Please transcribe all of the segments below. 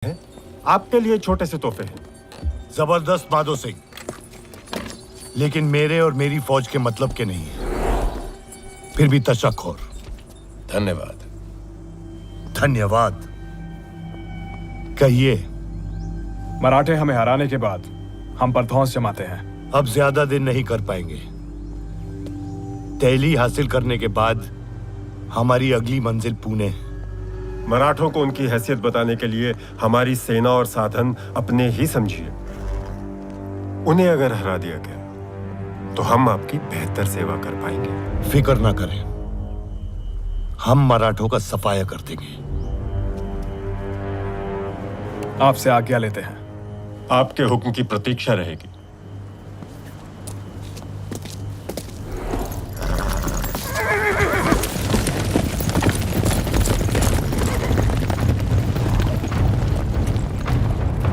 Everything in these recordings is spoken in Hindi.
हैं आपके लिए छोटे से तोहफे हैं। जबरदस्त माधो सिंह, लेकिन मेरे और मेरी फौज के मतलब के नहीं है। फिर भी तशक्कुर। धन्यवाद। धन्यवाद कहिए। मराठे हमें हराने के बाद हम पर धौंस जमाते हैं। अब ज्यादा दिन नहीं कर पाएंगे। दिल्ली हासिल करने के बाद हमारी अगली मंजिल पुणे है। मराठों को उनकी हैसियत बताने के लिए हमारी सेना और साधन अपने ही समझिए। उन्हें अगर हरा दिया गया तो हम आपकी बेहतर सेवा कर पाएंगे। फिक्र ना करें, हम मराठों का सफाया कर देंगे। आपसे आज्ञा लेते हैं। आपके हुक्म की प्रतीक्षा रहेगी।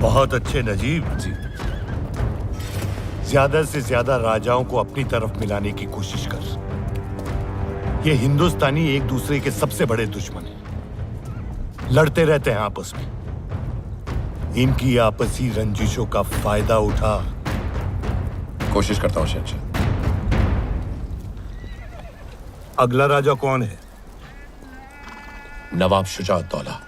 बहुत अच्छे नजीब जी। ज्यादा से ज्यादा राजाओं को अपनी तरफ मिलाने की कोशिश कर। ये हिंदुस्तानी एक दूसरे के सबसे बड़े दुश्मन हैं। लड़ते रहते हैं आपस में। इनकी आपसी रंजिशों का फायदा उठा। कोशिश करता हूं शहंशाह। अगला राजा कौन है? नवाब शुजाउद्दौला।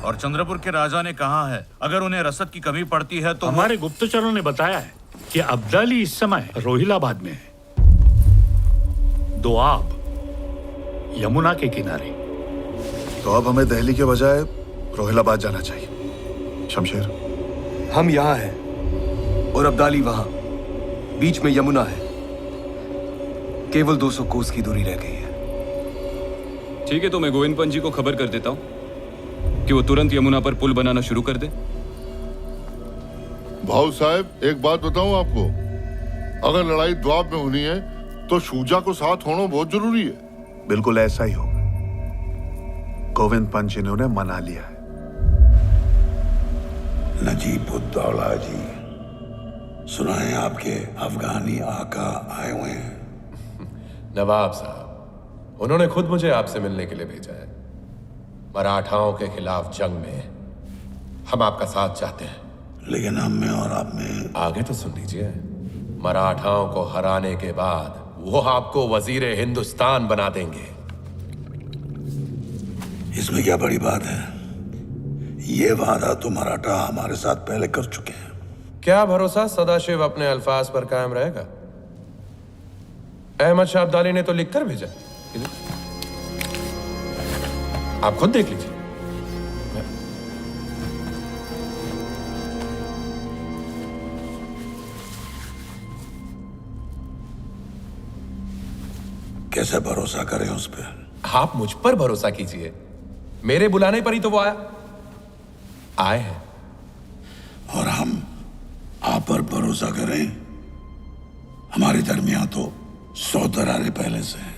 और चंद्रपुर के राजा ने कहा है अगर उन्हें रसद की कमी पड़ती है तो हमारे गुप्तचरों ने बताया है कि अब्दाली इस समय रोहिलाबाद में है। दोआब, यमुना के किनारे। तो अब हमें दिल्ली के बजाय रोहिलाबाद जाना चाहिए। शमशेर, हम यहाँ हैं और अब्दाली वहां। बीच में यमुना है। केवल 200 कोस की दूरी रह गई है। ठीक है, तो मैं गोविंद पंत जी को खबर कर देता हूँ कि वो तुरंत यमुना पर पुल बनाना शुरू कर दे। भाऊ साहब, एक बात बताऊं आपको, अगर लड़ाई द्वाब में होनी है तो शुजा को साथ होना बहुत जरूरी है। बिल्कुल ऐसा ही होगा। गोविंद पंत जी ने उन्हें मना लिया है। नजीबुद्दौला जी, सुना है आपके अफगानी आका आए हुए हैं। नवाब साहब, उन्होंने खुद मुझे आपसे मिलने के लिए भेजा है। मराठाओं के खिलाफ जंग में हम आपका साथ चाहते हैं। लेकिन हम में और आप में आगे तो सुन लीजिए। मराठाओं को हराने के बाद वो आपको वजीर हिंदुस्तान बना देंगे। इसमें क्या बड़ी बात है? ये वादा तो मराठा हमारे साथ पहले कर चुके हैं। क्या भरोसा सदाशिव अपने अल्फाज पर कायम रहेगा? अहमद शाह अब्दाली ने तो लिखकर भेजा। आप खुद देख लीजिए। कैसे भरोसा करें उस पर? आप मुझ पर भरोसा कीजिए। मेरे बुलाने पर ही तो वो आए हैं। और हम आप पर भरोसा करें? हमारे दरमियान तो 100 दरारें पहले से हैं।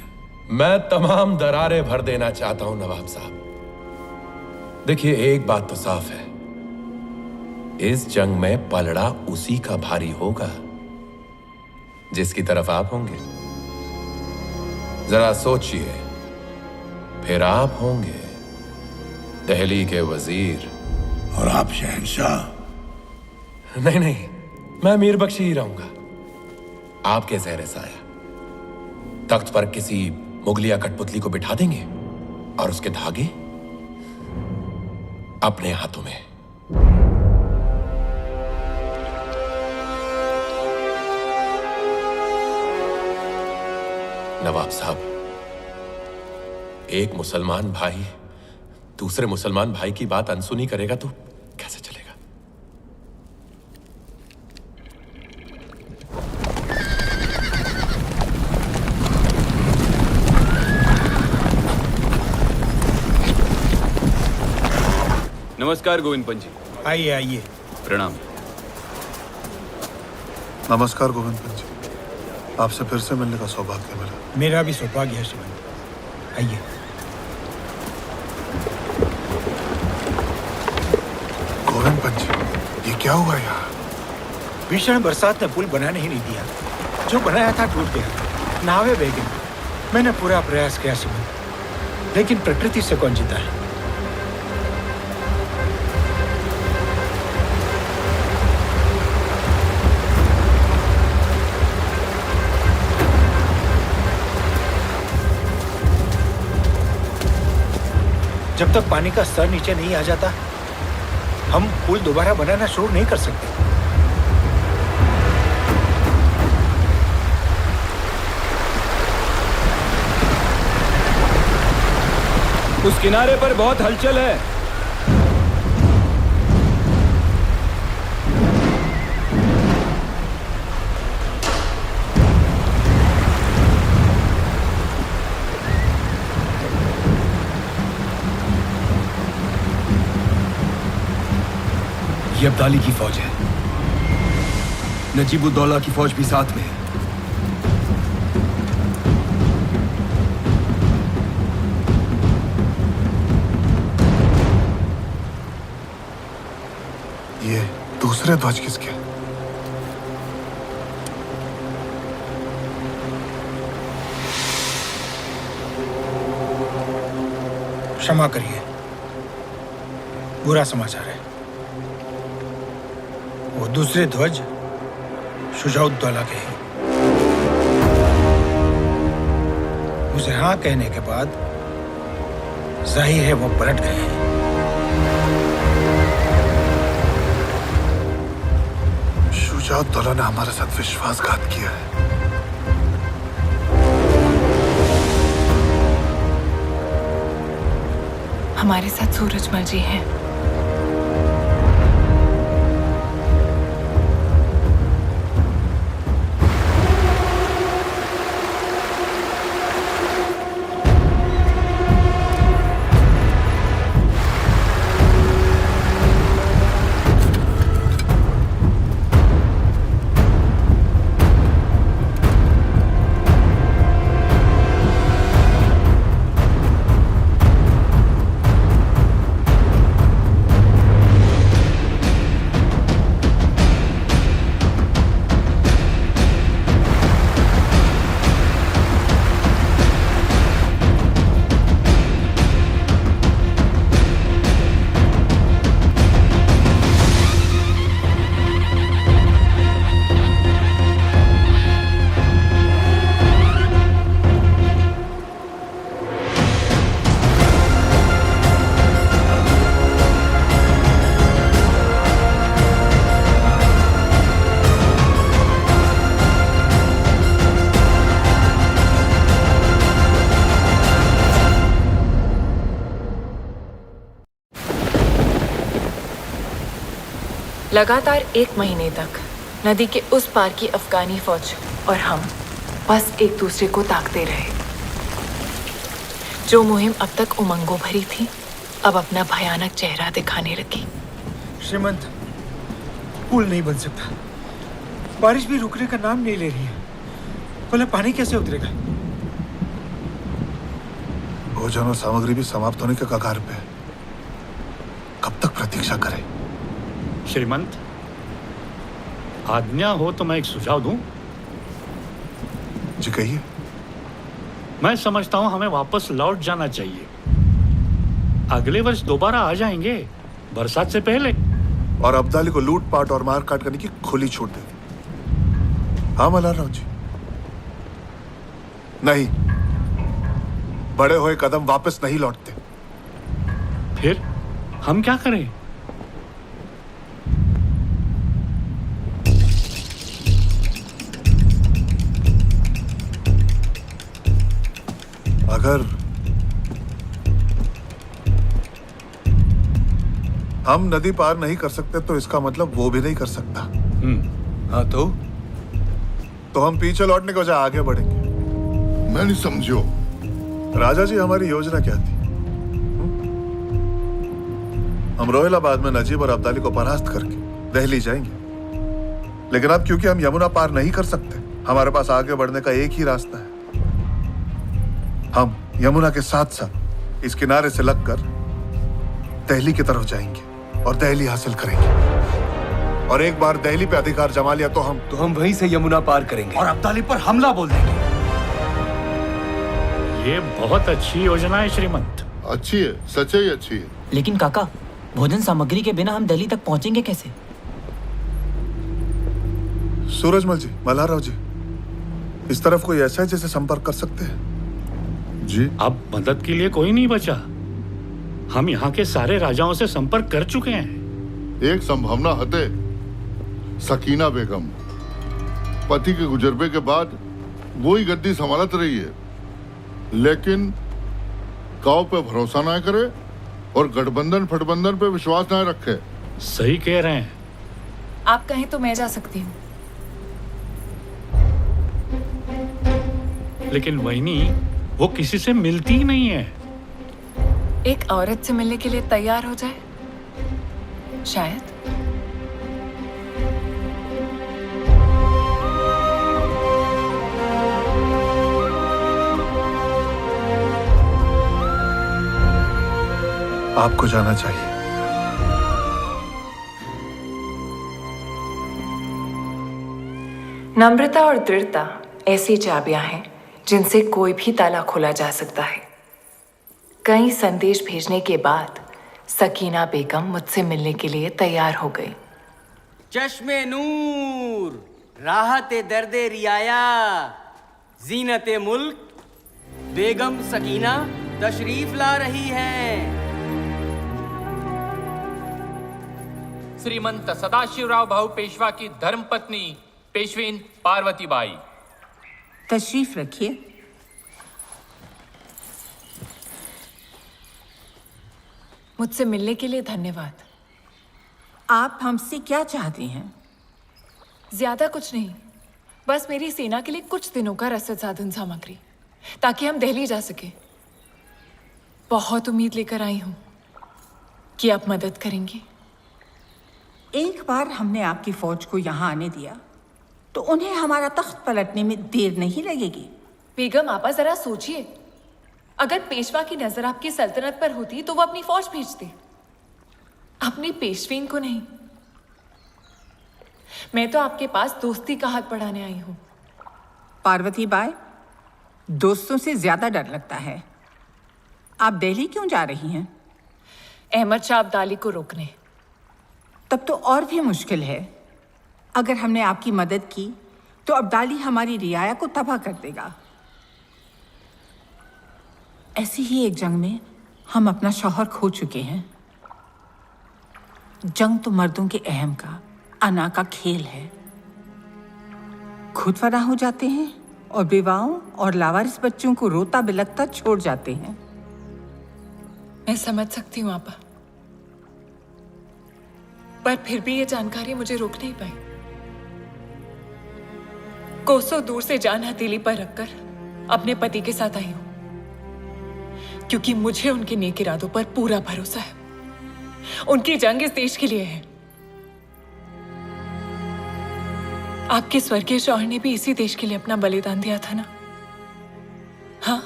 मैं तमाम दरारें भर देना चाहता हूं नवाब साहब। देखिए, एक बात तो साफ है, इस जंग में पलड़ा उसी का भारी होगा जिसकी तरफ आप होंगे। जरा सोचिए, फिर आप होंगे दिल्ली के वजीर। और आप शहंशाह? नहीं नहीं, मैं मीर बख्शी ही रहूंगा, आपके ज़ेरे साया। तख्त पर किसी मुगलिया कठपुतली को बिठा देंगे और उसके धागे अपने हाथों में। नवाब साहब, एक मुसलमान भाई दूसरे मुसलमान भाई की बात अनसुनी करेगा तो कैसे चलेगा? नमस्कार गोविंद पंत जी। आइए आइए। प्रणाम। नमस्कार गोविंद पंत जी, आपसे फिर से मिलने का सौभाग्य मिला। मेरा भी सौभाग्य है शिवन। आइए। गोविंद पंत जी, ये क्या हुआ यहाँ? भीषण बरसात ने पुल बनाने ही नहीं दिया। जो बनाया था टूट गया, नावें बह गई। मैंने पूरा प्रयास किया सिमन, लेकिन प्रकृति से कौन जीता है? जब तक पानी का स्तर नीचे नहीं आ जाता, हम पुल दोबारा बनाना शुरू नहीं कर सकते। उस किनारे पर बहुत हलचल है। ये अब्दाली की फौज है। नजीबुद्दौला की फौज भी साथ में है। ये दूसरे ध्वज किसके? क्षमा करिए, बुरा समाचार है। वो दूसरे ध्वज शुजाउद्दौला के हैं। मुझे हाँ कहने के बाद जाहिर है वो पलट गए हैं। शुजाउद्दौला ने हमारे साथ विश्वासघात किया है। हमारे साथ सूरजमल जी हैं। लगातार 1 महीने तक नदी के उस पार की अफगानी फौज और हम बस एक दूसरे को ताकते रहे। जो मुहिम अब तक उमंगों भरी थी, अब अपना भयानक चेहरा दिखाने लगी। श्रीमंत, पुल नहीं बन सकता। बारिश भी रुकने का नाम नहीं ले रही है। भला पानी कैसे उतरेगा? भोजन और सामग्री भी समाप्त होने के कगार पे है। कब तक प्रतीक्षा करें? श्रीमंत, आज्ञा हो तो मैं एक सुझाव दूं? जी कहिए। मैं समझता हूं हमें वापस लौट जाना चाहिए। अगले वर्ष दोबारा आ जाएंगे, बरसात से पहले। और अब्दाली को लूटपाट और मारकाट करने की खुली छूट दे दी। हाँ मल्हारराव जी? नहीं, बड़े हुए कदम वापस नहीं लौटते। फिर हम क्या करें? अगर हम नदी पार नहीं कर सकते तो इसका मतलब वो भी नहीं कर सकता। हाँ तो हम पीछे लौटने के बजाय आगे बढ़ेंगे। मैं नहीं समझो। राजा जी, हमारी योजना क्या थी? हम रोहिलाबाद में नजीब और अब्दाली को परास्त करके दिल्ली जाएंगे। लेकिन अब क्योंकि हम यमुना पार नहीं कर सकते, हमारे पास आगे बढ़ने का एक ही रास्ता है। हम यमुना के साथ साथ इस किनारे से लगकर दिल्ली की तरफ जाएंगे और दिल्ली हासिल करेंगे। और एक बार दिल्ली पे अधिकार जमा लिया तो हम वहीं से यमुना पार करेंगे और अब्दाली पर हमला बोल देंगे। ये बहुत अच्छी योजना है श्रीमंत। अच्छी है, सच्चाई ही अच्छी है। लेकिन काका, भोजन सामग्री के बिना हम दिल्ली तक पहुंचेंगे कैसे? सूरजमल जी, मल्हारराव जी, इस तरफ कोई ऐसा है जिसे संपर्क कर सकते हैं? जी, अब मदद के लिए कोई नहीं बचा। हम यहाँ के सारे राजाओं से संपर्क कर चुके हैं। एक संभावना हते, सकीना बेगम पति के गुजरबे के बाद वो ही गद्दी संभालत रही है, लेकिन काव पे भरोसा ना करे और गठबंधन फटबंधन पे विश्वास ना रखे। सही कह रहे हैं। आप कहें तो मैं जा सकती हूँ। लेकिन वहीनी, वो किसी से मिलती ही नहीं है। एक औरत से मिलने के लिए तैयार हो जाए, शायद। आपको जाना चाहिए। नम्रता और दृढ़ता ऐसी चाबियां हैं जिनसे कोई भी ताला खोला जा सकता है। कई संदेश भेजने के बाद सकीना बेगम मुझसे मिलने के लिए तैयार हो गई। चश्मे नूर, राहते दर्दे रियाया, जीनते मुल्क, बेगम सकीना तशरीफ ला रही है। श्रीमंत सदाशिवराव भाऊ पेशवा की धर्मपत्नी पेशवीन पार्वती बाई। तशरीफ रखिए। मुझसे मिलने के लिए धन्यवाद। आप हमसे क्या चाहती हैं? ज्यादा कुछ नहीं, बस मेरी सेना के लिए कुछ दिनों का रसद साधन सामग्री, ताकि हम दिल्ली जा सके। बहुत उम्मीद लेकर आई हूं कि आप मदद करेंगी। एक बार हमने आपकी फौज को यहाँ आने दिया तो उन्हें हमारा तख्त पलटने में देर नहीं लगेगी। बेगम आपा, जरा सोचिए, अगर पेशवा की नजर आपकी सल्तनत पर होती तो वो अपनी फौज भेजते, अपनी पेशवीन को नहीं। मैं तो आपके पास दोस्ती का हाथ बढ़ाने आई हूं। पार्वती बाई, दोस्तों से ज्यादा डर लगता है। आप दिल्ली क्यों जा रही हैं? अहमद शाह अब्दाली को रोकने। तब तो और भी मुश्किल है। अगर हमने आपकी मदद की तो अब्दाली हमारी रियाया को तबाह कर देगा। ऐसी ही एक जंग में हम अपना शौहर खो चुके हैं। जंग तो मर्दों के अहम का, अना का खेल है। खुद फना हो जाते हैं और विवाहों और लावारिस बच्चों को रोता बिलखता छोड़ जाते हैं। मैं समझ सकती हूँ आपा, पर फिर भी ये जानकारी मुझे रोक नहीं पाई। कोसों दूर से जान हथेली पर रखकर अपने पति के साथ आई हूं, क्योंकि मुझे उनके नेक इरादों पर पूरा भरोसा है। उनकी जंग इस देश के लिए है। आपके स्वर्गीय शौहर ने भी इसी देश के लिए अपना बलिदान दिया था ना? हाँ।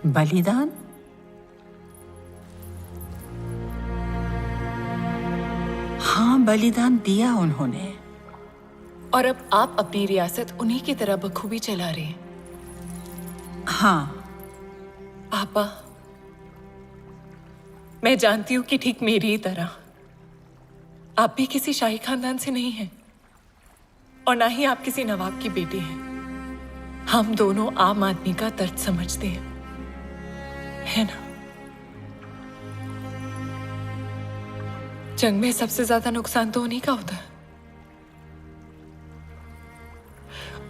बलिदान? हाँ, बलिदान दिया उन्होंने। और अब आप अपनी रियासत उन्हीं की तरह बखूबी चला रहे हैं। हाँ। आपा, मैं जानती हूं कि ठीक मेरी ही तरह आप भी किसी शाही खानदान से नहीं हैं, और ना ही आप किसी नवाब की बेटी हैं। हम दोनों आम आदमी का दर्द समझते हैं, है ना? जंग में सबसे ज्यादा नुकसान तो उन्हीं का होता है।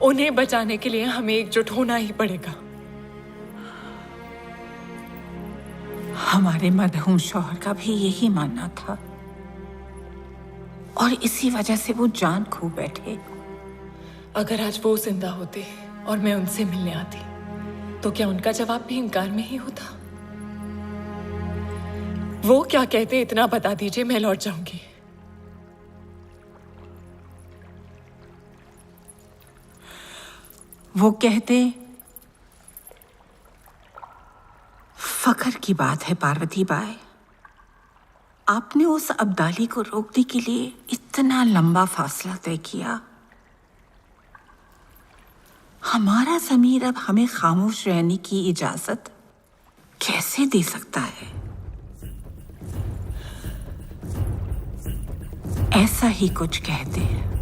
उन्हें बचाने के लिए हमें एकजुट होना ही पड़ेगा। हमारे मरहूम शौहर का भी यही मानना था, और इसी वजह से वो जान खो बैठे। अगर आज वो जिंदा होते और मैं उनसे मिलने आती, तो क्या उनका जवाब भी इनकार में ही होता? वो क्या कहते इतना बता दीजिए, मैं लौट जाऊंगी। वो कहते, फख्र की बात है पार्वती बाई, आपने उस अब्दाली को रोकने के लिए इतना लंबा फासला तय किया। हमारा ज़मीर अब हमें खामोश रहने की इजाजत कैसे दे सकता है? ऐसा ही कुछ कहते हैं।